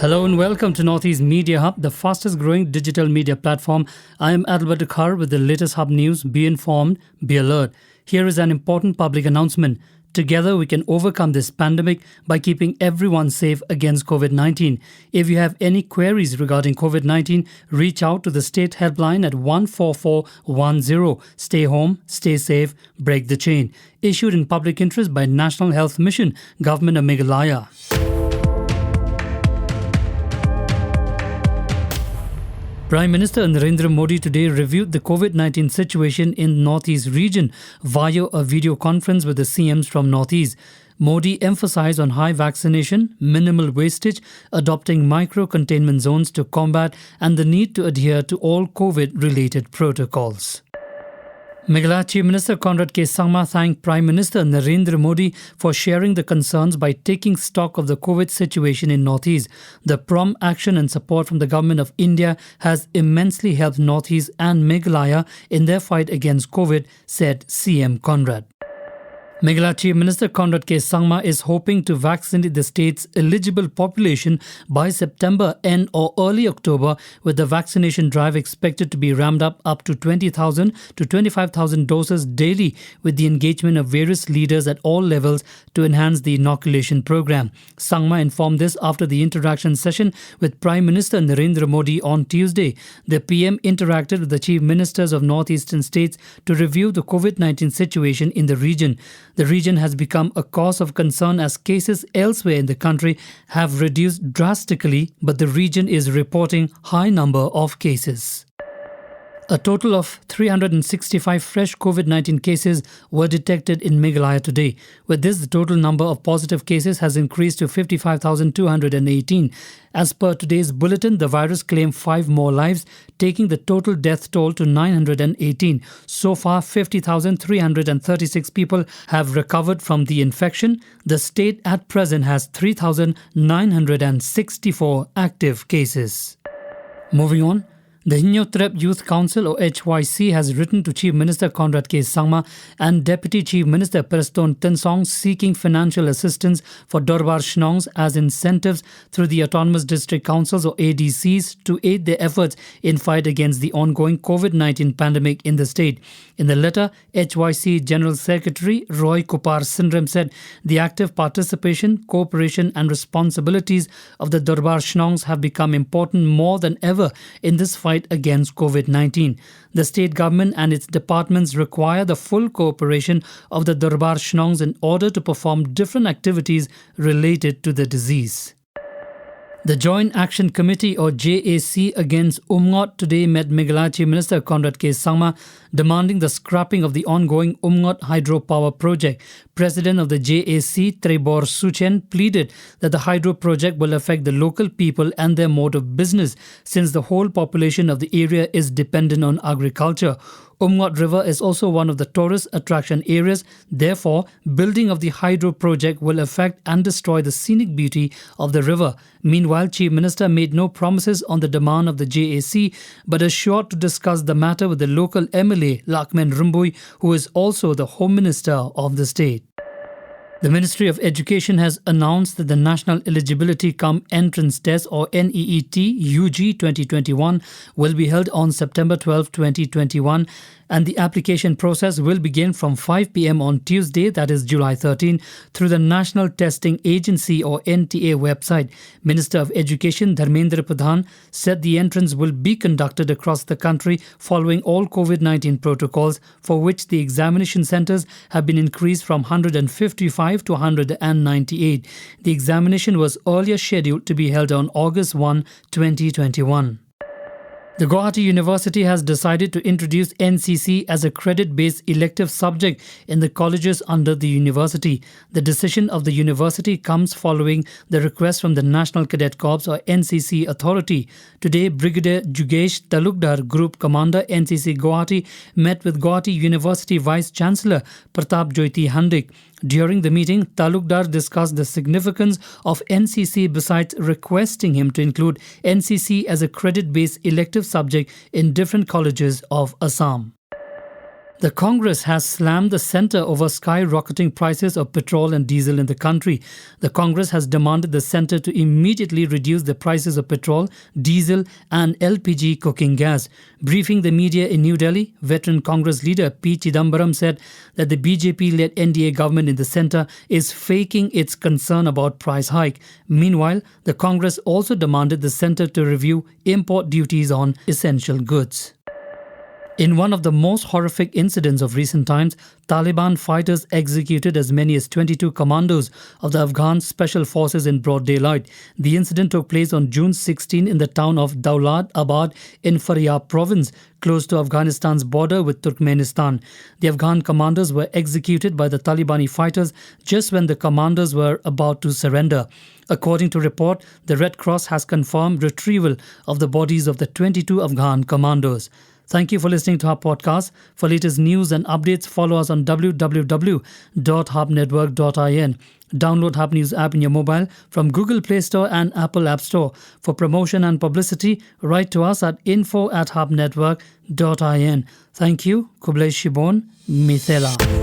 Hello and welcome to Northeast Media Hub, the fastest growing digital media platform. I am Albert Khar with the latest Hub news. Be informed, be alert. Here is an important public announcement. Together we can overcome this pandemic by keeping everyone safe against COVID-19. If you have any queries regarding COVID-19, reach out to the state helpline at 14410. Stay home, stay safe, break the chain. Issued in public interest by National Health Mission, Government of Meghalaya. Prime Minister Narendra Modi today reviewed the COVID-19 situation in Northeast region via a video conference with the CMs from Northeast. Modi emphasized on high vaccination, minimal wastage, adopting micro-containment zones to combat and the need to adhere to all COVID-related protocols. Meghalaya Chief Minister Conrad K. Sangma thanked Prime Minister Narendra Modi for sharing the concerns by taking stock of the COVID situation in Northeast. The prompt action and support from the Government of India has immensely helped Northeast and Meghalaya in their fight against COVID, said CM Conrad. Meghalaya Chief Minister Conrad K. Sangma is hoping to vaccinate the state's eligible population by September end or early October, with the vaccination drive expected to be ramped up to 20,000 to 25,000 doses daily, with the engagement of various leaders at all levels to enhance the inoculation program. Sangma informed this after the interaction session with Prime Minister Narendra Modi on Tuesday. The PM interacted with the Chief Ministers of Northeastern states to review the COVID-19 situation in the region. The region has become a cause of concern as cases elsewhere in the country have reduced drastically, but the region is reporting high number of cases. A total of 365 fresh COVID-19 cases were detected in Meghalaya today. With this, the total number of positive cases has increased to 55,218. As per today's bulletin, the virus claimed 5 more lives, taking the total death toll to 918. So far, 50,336 people have recovered from the infection. The state at present has 3,964 active cases. Moving on. The Hinyotrep Youth Council or HYC has written to Chief Minister Conrad K. Sangma and Deputy Chief Minister Preston Tensong seeking financial assistance for Dorbar Shnongs as incentives through the Autonomous District Councils or ADCs to aid their efforts in fight against the ongoing COVID-19 pandemic in the state. In the letter, HYC General Secretary Roy Kupar Sindram said the active participation, cooperation and responsibilities of the Dorbar Shnongs have become important more than ever in this fight against COVID-19. The state government and its departments require the full cooperation of the Dorbar Shnongs in order to perform different activities related to the disease. The Joint Action Committee or JAC against Umngot today met Meghalaya Chief Minister Conrad K. Sangma demanding the scrapping of the ongoing Umngot hydropower project. President of the JAC, Trebor Suchen, pleaded that the hydro project will affect the local people and their mode of business since the whole population of the area is dependent on agriculture. Umngot River is also one of the tourist attraction areas. Therefore, building of the hydro project will affect and destroy the scenic beauty of the river. Meanwhile, Chief Minister made no promises on the demand of the JAC, but assured to discuss the matter with the local MLA, Lakmen Rumbui, who is also the Home Minister of the state. The Ministry of Education has announced that the National Eligibility Cum Entrance Test or NEET UG 2021 will be held on September 12, 2021 and the application process will begin from 5 p.m. on Tuesday, that is July 13, through the National Testing Agency or NTA website. Minister of Education Dharmendra Pradhan said the entrance will be conducted across the country following all COVID-19 protocols, for which the examination centres have been increased from 155 to 198. The examination was earlier scheduled to be held on August 1, 2021. The Guwahati University has decided to introduce NCC as a credit-based elective subject in the colleges under the university. The decision of the university comes following the request from the National Cadet Corps or NCC Authority. Today, Brigadier Jugesh Talukdar, Group Commander NCC Guwahati, met with Guwahati University Vice-Chancellor Pratap Jyoti Handik. During the meeting, Talukdar discussed the significance of NCC besides requesting him to include NCC as a credit-based elective subject in different colleges of Assam. The Congress has slammed the centre over skyrocketing prices of petrol and diesel in the country. The Congress has demanded the centre to immediately reduce the prices of petrol, diesel and LPG cooking gas. Briefing the media in New Delhi, veteran Congress leader P. Chidambaram said that the BJP-led NDA government in the centre is faking its concern about price hike. Meanwhile, the Congress also demanded the centre to review import duties on essential goods. In one of the most horrific incidents of recent times, Taliban fighters executed as many as 22 commandos of the Afghan Special Forces in broad daylight. The incident took place on June 16 in the town of Daulad Abad in Faryab province, close to Afghanistan's border with Turkmenistan. The Afghan commanders were executed by the Talibani fighters just when the commanders were about to surrender. According to report, the Red Cross has confirmed retrieval of the bodies of the 22 Afghan commandos. Thank you for listening to our podcast. For latest news and updates, follow us on www.hubnetwork.in. Download Hub News app in your mobile from Google Play Store and Apple App Store. For promotion and publicity, write to us at info@hubnetwork.in. Thank you. Kublai Shibon, Mithela.